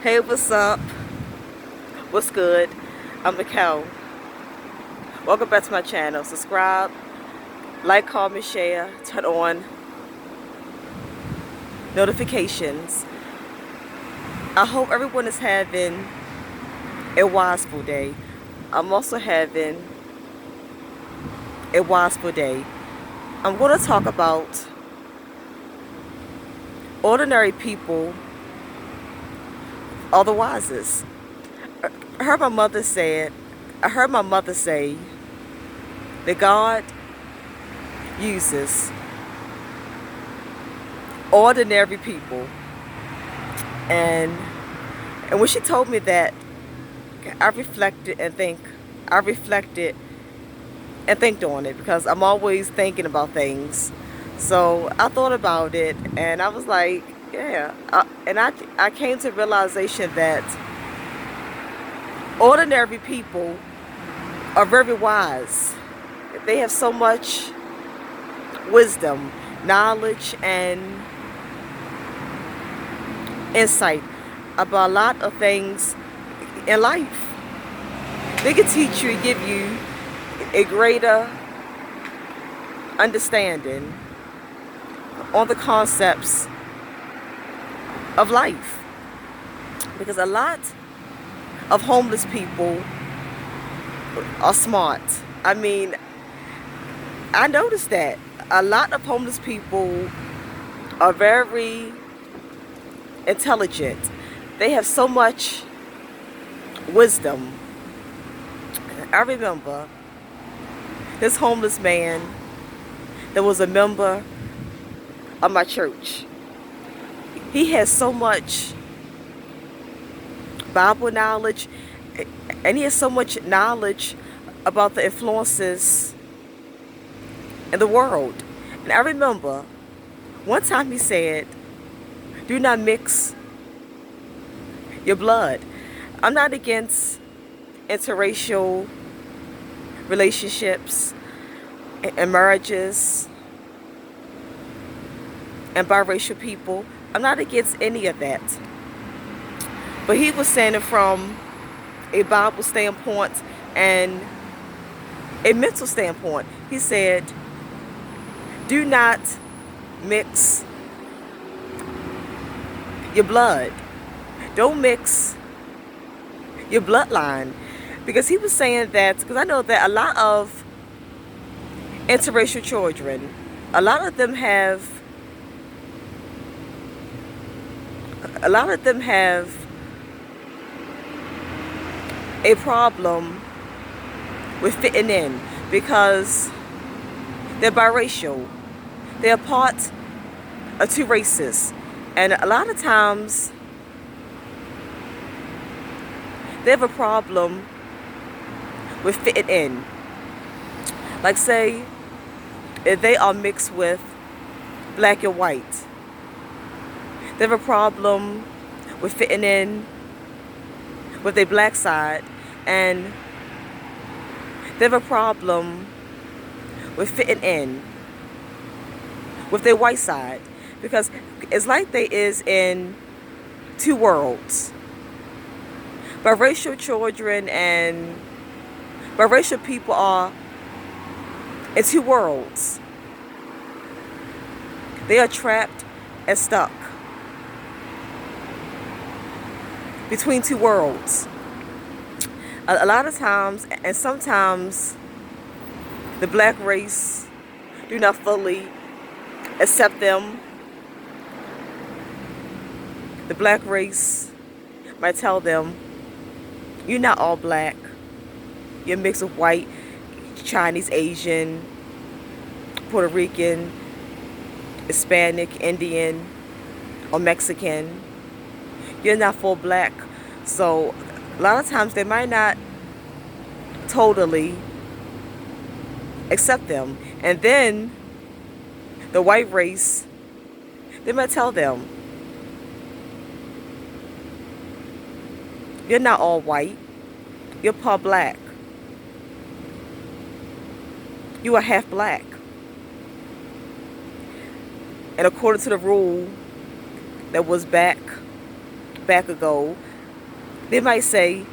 Hey, what's up? What's good? I'm Mikkel. Welcome back to my channel. Subscribe, like, comment, share, turn on notifications. I hope everyone is having a wiseful day. I'm also having a wiseful day. I'm going to talk about ordinary people are the wisest. I heard my mother say that God uses ordinary people, and when she told me that, I reflected and think on it, because I'm always thinking about things. So I thought about it, and I was like, yeah. I came to the realization that ordinary people are very wise. They have so much wisdom, knowledge, and insight about a lot of things in life. They can teach you and give you a greater understanding on the concepts of life. Because a lot of homeless people are smart. I mean, I noticed that a lot of homeless people are very intelligent. They have so much wisdom. I remember this homeless man that was a member of my church. He has so much Bible knowledge, and he has so much knowledge about the influences in the world. And I remember one time he said, do not mix your blood. I'm not against interracial relationships and marriages and biracial people. I'm not against any of that. But he was saying it from a Bible standpoint and a mental standpoint. He said, do not mix your blood. Don't mix your bloodline. Because he was saying that, because I know that a lot of interracial children, a lot of them have a problem with fitting in, because they're biracial. They're part of two races. And a lot of times they have a problem with fitting in. Like, say, if they are mixed with black and white, they have a problem with fitting in with a black side, and they have a problem with fitting in with their white side, because it's like they is in two worlds. Biracial children and biracial people are in two worlds. They are trapped and stuck between two worlds. A lot of times, and sometimes, the black race do not fully accept them. The black race might tell them, you're not all black. You're mixed with white, Chinese, Asian, Puerto Rican, Hispanic, Indian, or Mexican. You're not full black. So a lot of times they might not totally accept them. And then the white race, they might tell them, you're not all white. You're part black. You are half black. And according to the rule that was back ago, They might say,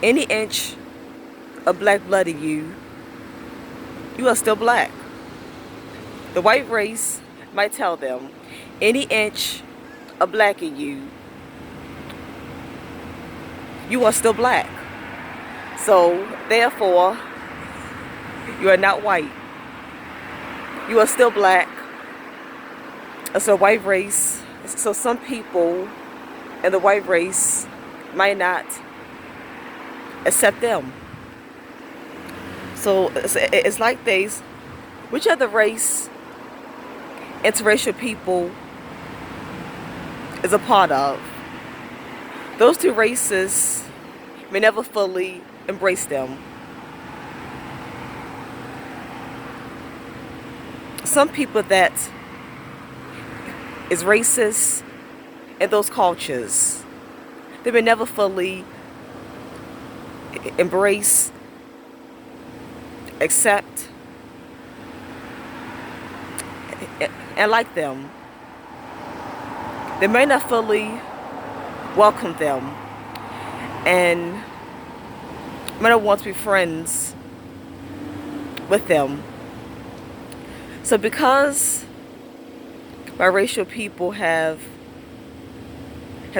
any inch of black blood in you, you are still black. The white race might tell them, any inch of black in you, you are still black. So, therefore, you are not white. You are still black. So white race, so some people in the white race might not accept them. So it's like this, which other race interracial people is a part of? Those two races may never fully embrace them. Some people that is racist in those cultures, they may never fully embrace, accept, and like them. They may not fully welcome them and may not want to be friends with them. So because biracial people have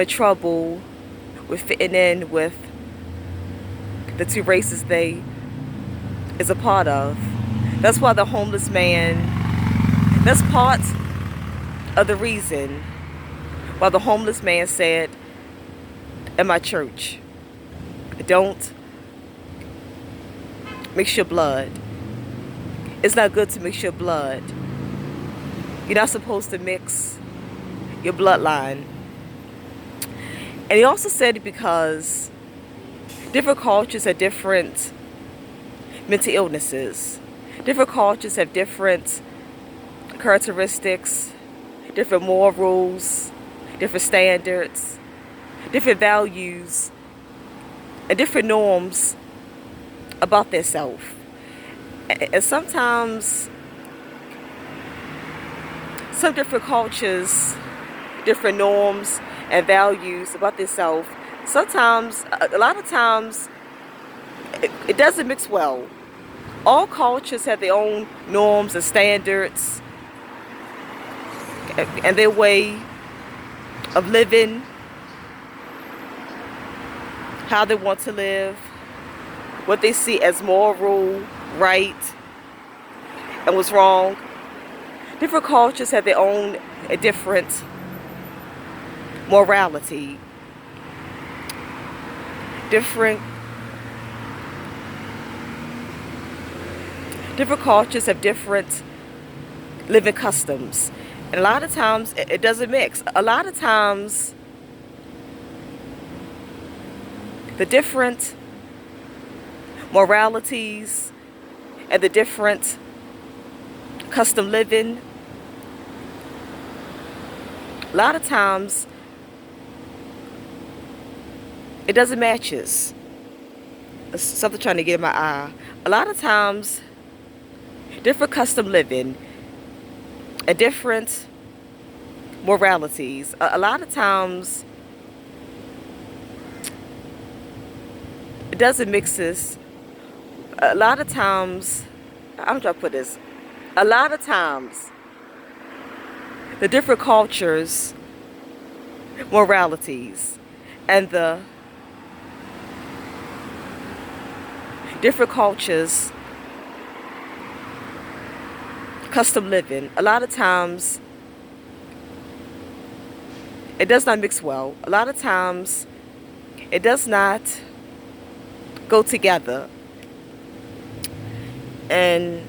trouble with fitting in with the two races they is a part of, that's why the homeless man, that's part of the reason why the homeless man said in my church, don't mix your blood. It's not good to mix your blood. You're not supposed to mix your bloodline. And he also said it because different cultures have different mental illnesses. Different cultures have different characteristics, different morals, different standards, different values, and different norms about themselves. And sometimes some different cultures, different norms and values about themselves, sometimes, a lot of times, it doesn't mix well. All cultures have their own norms and standards and their way of living, how they want to live, what they see as moral, right, and what's wrong. Different cultures have their own different morality. Different cultures have different living customs. And a lot of times it doesn't mix. A lot of times the different moralities and the different custom living, a lot of times it doesn't matches. Something trying to get in my eye. A lot of times different custom living and different moralities, a lot of times it doesn't mix this. A lot of times, I'm trying to put this, a lot of times the different cultures, moralities, and the different cultures, custom living, a lot of times it does not mix well. A lot of times it does not go together. And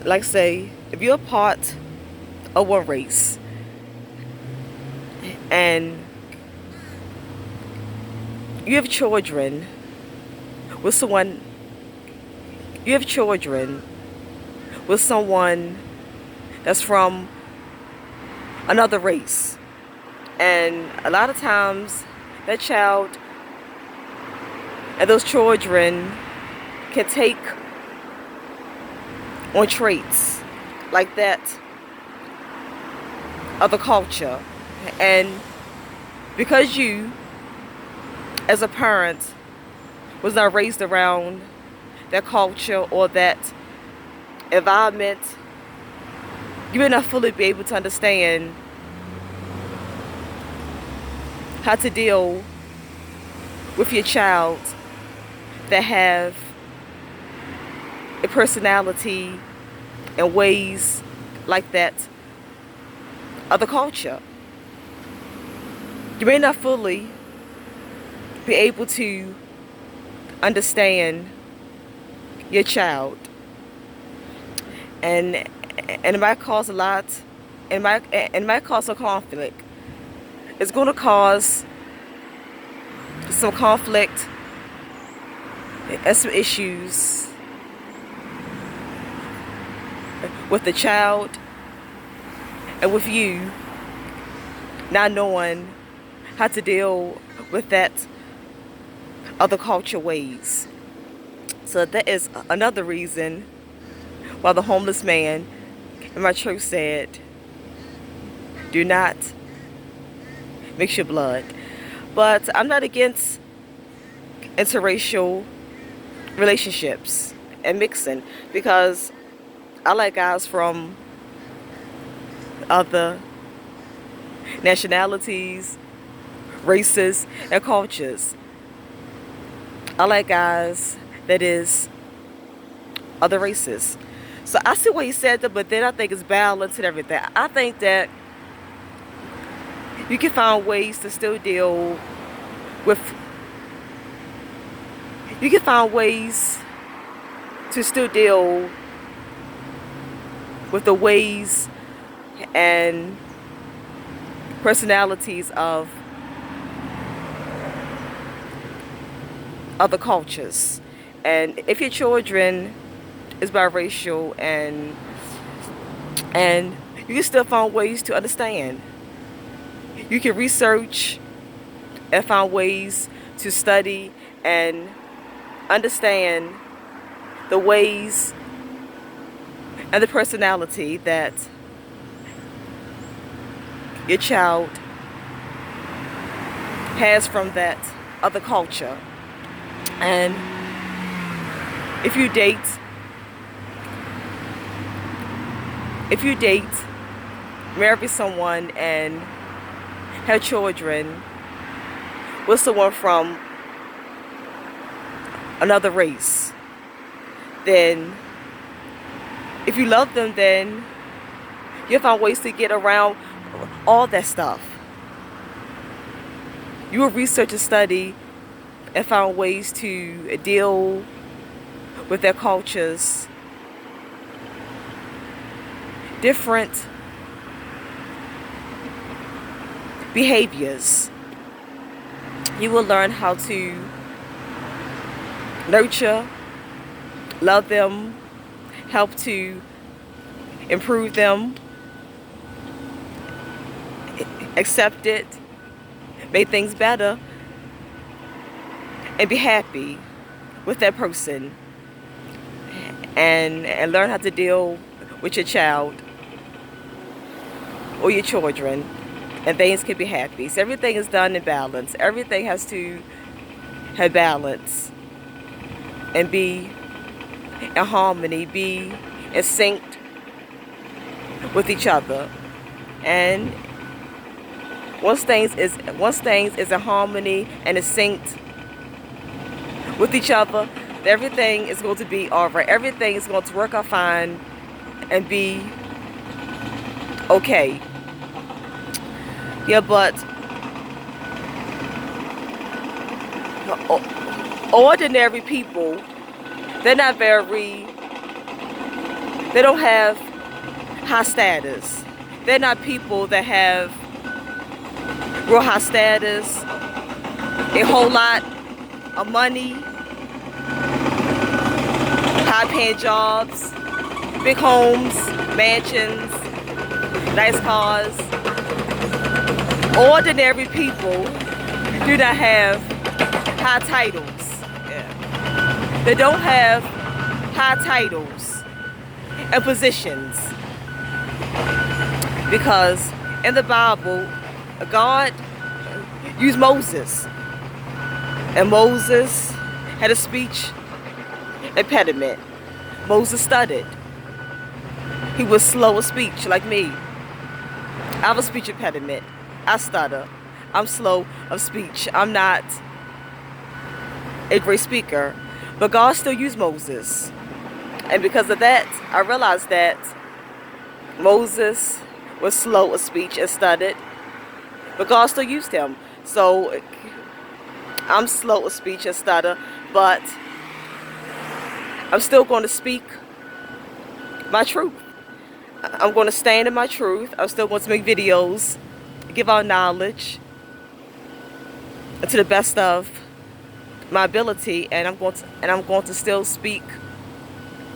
like say, if you're a part of one race and you have children with someone, that's from another race, and a lot of times that child and those children can take on traits like that of the culture, and Because you, as a parent, was not raised around that culture or that environment, you may not fully be able to understand how to deal with your child that have a personality and ways like that other culture. You may not fully be able to understand your child, and it might cause a lot, it might cause a conflict. It's going to cause some conflict and some issues with the child and with you not knowing how to deal with that other culture ways. So that is another reason why the homeless man in my church said, do not mix your blood. But I'm not against interracial relationships and mixing, because I like guys from other nationalities, races, and cultures. I like guys that is other races. So I see what he said there, but then I think it's balance and everything. I think that you can find ways to still deal with, you can find ways to still deal with the ways and personalities of other cultures. And if your children is biracial, and you can still find ways to understand. You can research and find ways to study and understand the ways and the personality that your child has from that other culture. And if you date, marry someone and have children with someone from another race, then if you love them, then you'll find ways to get around all that stuff. You will research and study and find ways to deal with their cultures, different behaviors. You will learn how to nurture, love them, help to improve them, accept it, make things better, and be happy with that person, and learn how to deal with your child or your children, and things can be happy. So everything is done in balance. Everything has to have balance and be in harmony, be in sync with each other. And once things is in harmony and is synced with each other, everything is going to be all right. Everything is going to work out fine and be okay. Yeah, but ordinary people, they don't have high status. They're not people that have real high status, a whole lot of money, high paying jobs, big homes, mansions, nice cars. Ordinary people do not have high titles. Yeah. They don't have high titles and positions, because in the Bible, God used Moses. And Moses had a speech impediment. Moses stuttered. He was slow of speech like me. I have a speech impediment. I stutter. I'm slow of speech. I'm not a great speaker. But God still used Moses. And because of that, I realized that Moses was slow of speech and stuttered. But God still used him. So I'm slow of speech and stutter, but I'm still going to speak my truth. I'm going to stand in my truth. I'm still going to make videos, give out knowledge to the best of my ability, and I'm going to still speak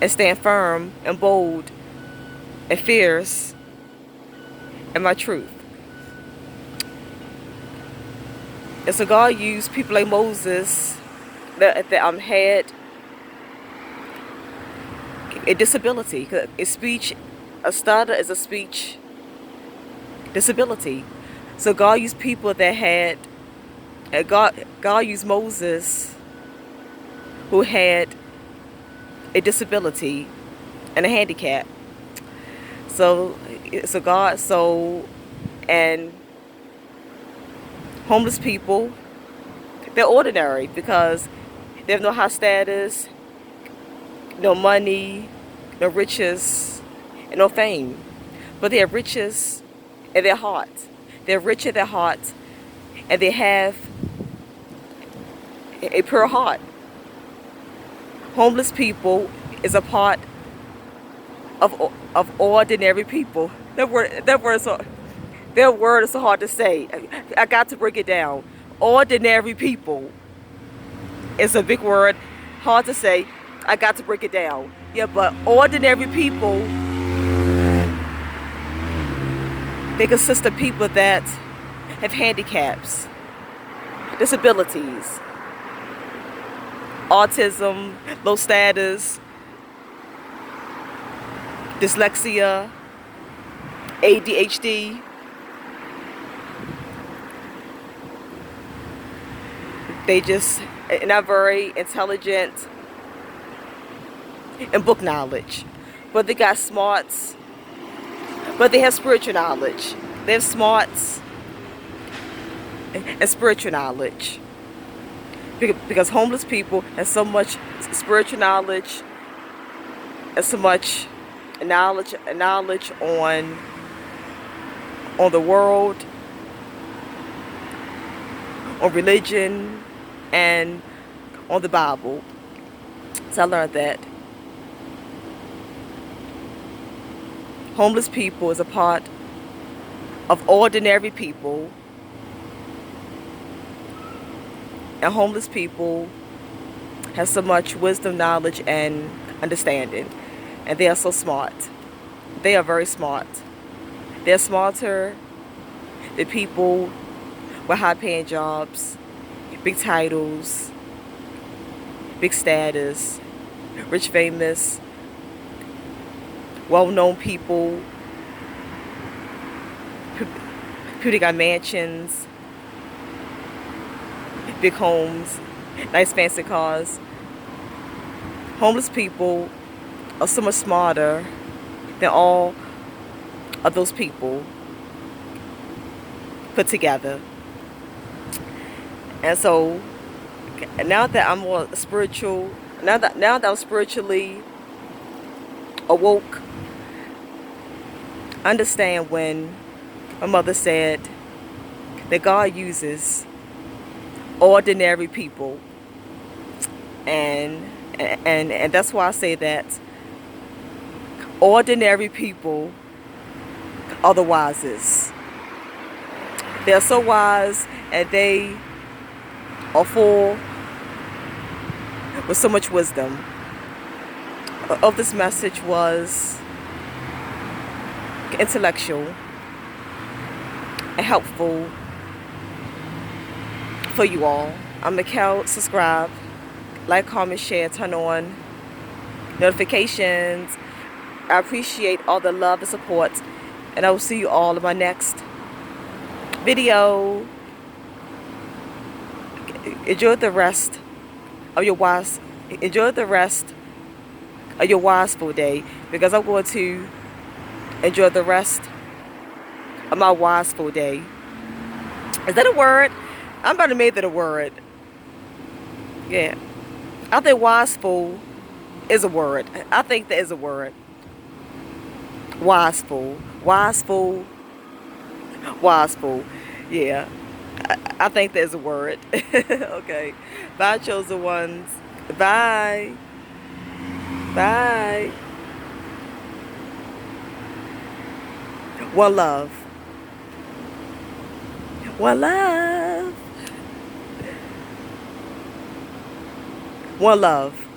and stand firm and bold and fierce in my truth. And so God used people like Moses that had a disability. A stutter is a speech disability. So God used people that had, God used Moses who had a disability and a handicap. And homeless people, they're ordinary because they have no high status, no money, no riches, and no fame. But they have riches in their heart. They're rich in their heart, and they have a pure heart. Homeless people is a part of ordinary people. That word is so hard to say. I got to break it down. Ordinary people is a big word, hard to say. I got to break it down. Yeah, but ordinary people, they consist of people that have handicaps, disabilities, autism, low status, dyslexia, ADHD. They just not very intelligent in book knowledge, but they got smarts, but they have spiritual knowledge. They have smarts and spiritual knowledge, because homeless people have so much spiritual knowledge and so much knowledge on the world, on religion, and on the Bible. So I learned that homeless people is a part of ordinary people, and homeless people have so much wisdom, knowledge, and understanding, and they are so smart. They are very smart. They're smarter than people with high-paying jobs, big titles, big status, rich, famous, well-known people. People that got mansions, big homes, nice fancy cars. Homeless people are so much smarter than all of those people put together. And so now that I'm more spiritual, now that I'm spiritually awoke, I understand when my mother said that God uses ordinary people, and that's why I say that ordinary people are the wisest. They're so wise, and they are full with so much wisdom. Of this message was intellectual and helpful for you all. I'm Mikkel. Subscribe, like, comment, share, turn on notifications. I appreciate all the love and support, and I will see you all in my next video. enjoy the rest of your wise. Enjoy the rest of your wiseful day, because I'm going to enjoy the rest of my wiseful day. Is that a word? I'm about to make that a word. Yeah. I think wiseful is a word. I think that is a word. Wiseful. Wiseful. Wiseful. Yeah. I think that is a word. Okay. Bye, chosen ones. Bye. Bye. One love. One love. One love.